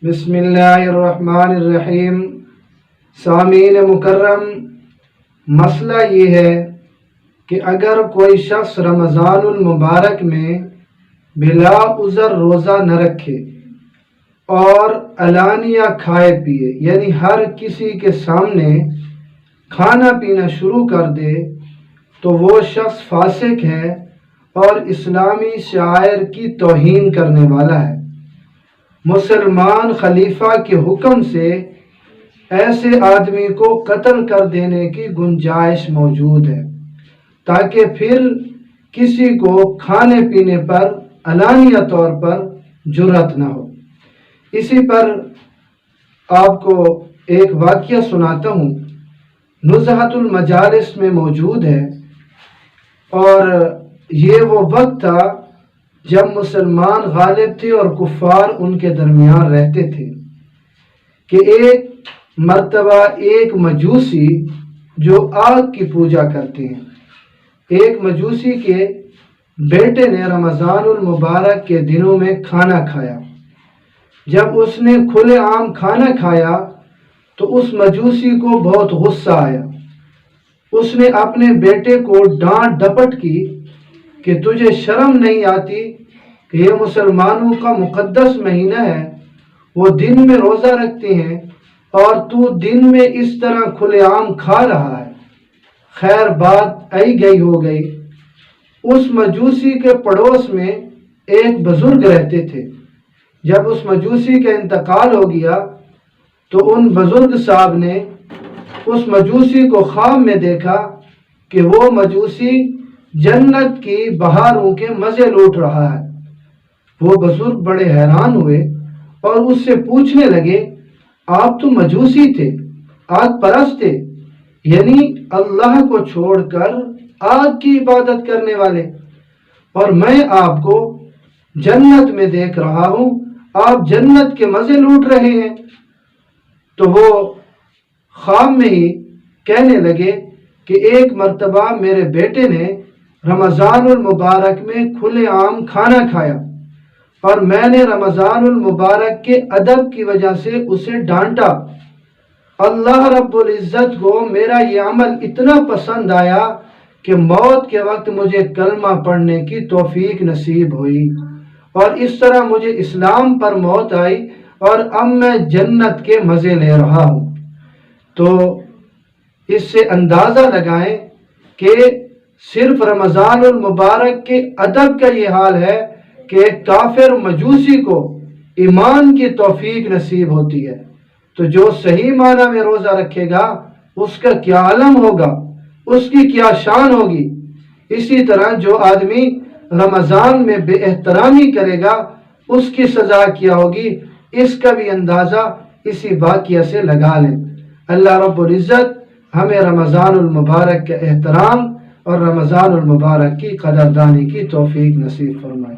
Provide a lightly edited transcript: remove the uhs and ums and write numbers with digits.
بسم اللہ الرحمن الرحیم۔ سامعین مکرم، مسئلہ یہ ہے کہ اگر کوئی شخص رمضان المبارک میں بلا عذر روزہ نہ رکھے اور علانیہ کھائے پیے، یعنی ہر کسی کے سامنے کھانا پینا شروع کر دے، تو وہ شخص فاسق ہے اور اسلامی شعائر کی توہین کرنے والا ہے۔ مسلمان خلیفہ کے حکم سے ایسے آدمی کو قتل کر دینے کی گنجائش موجود ہے، تاکہ پھر کسی کو کھانے پینے پر علانیہ طور پر جرأت نہ ہو۔ اسی پر آپ کو ایک واقعہ سناتا ہوں، نزہۃ المجالس میں موجود ہے، اور یہ وہ وقت تھا جب مسلمان غالب تھے اور کفار ان کے درمیان رہتے تھے، کہ ایک مرتبہ ایک مجوسی جو آگ کی پوجا کرتے ہیں، ایک مجوسی کے بیٹے نے رمضان المبارک کے دنوں میں کھانا کھایا۔ جب اس نے کھلے عام کھانا کھایا تو اس مجوسی کو بہت غصہ آیا۔ اس نے اپنے بیٹے کو ڈانٹ ڈپٹ کی کہ تجھے شرم نہیں آتی کہ یہ مسلمانوں کا مقدس مہینہ ہے، وہ دن میں روزہ رکھتے ہیں اور تو دن میں اس طرح کھلے عام کھا رہا ہے۔ خیر بات آئی گئی ہو گئی۔ اس مجوسی کے پڑوس میں ایک بزرگ رہتے تھے۔ جب اس مجوسی کا انتقال ہو گیا تو ان بزرگ صاحب نے اس مجوسی کو خواب میں دیکھا کہ وہ مجوسی جنت کی بہاروں کے مزے لوٹ رہا ہے۔ وہ بزرگ بڑے حیران ہوئے اور اس سے پوچھنے لگے، آپ تو مجوسی تھے، آگ پرست تھے، یعنی اللہ کو چھوڑ کر آگ کی عبادت کرنے والے، اور میں آپ کو جنت میں دیکھ رہا ہوں، آپ جنت کے مزے لوٹ رہے ہیں۔ تو وہ خواب میں ہی کہنے لگے کہ ایک مرتبہ میرے بیٹے نے رمضان المبارک میں کھلے عام کھانا کھایا اور میں نے رمضان المبارک کے ادب کی وجہ سے اسے ڈانٹا۔ اللہ رب العزت کو میرا یہ عمل اتنا پسند آیا کہ موت کے وقت مجھے کلمہ پڑھنے کی توفیق نصیب ہوئی، اور اس طرح مجھے اسلام پر موت آئی اور اب میں جنت کے مزے لے رہا ہوں۔ تو اس سے اندازہ لگائیں کہ صرف رمضان المبارک کے ادب کا یہ حال ہے کہ ایک کافر مجوسی کو ایمان کی توفیق نصیب ہوتی ہے، تو جو صحیح معنی میں روزہ رکھے گا اس کا کیا علم ہوگا، اس کی کیا شان ہوگی۔ اسی طرح جو آدمی رمضان میں بے احترامی کرے گا اس کی سزا کیا ہوگی، اس کا بھی اندازہ اسی واقعہ سے لگا لیں۔ اللہ رب العزت ہمیں رمضان المبارک کے احترام اور رمضان المبارک کی قدردانی کی توفیق نصیب فرمائے۔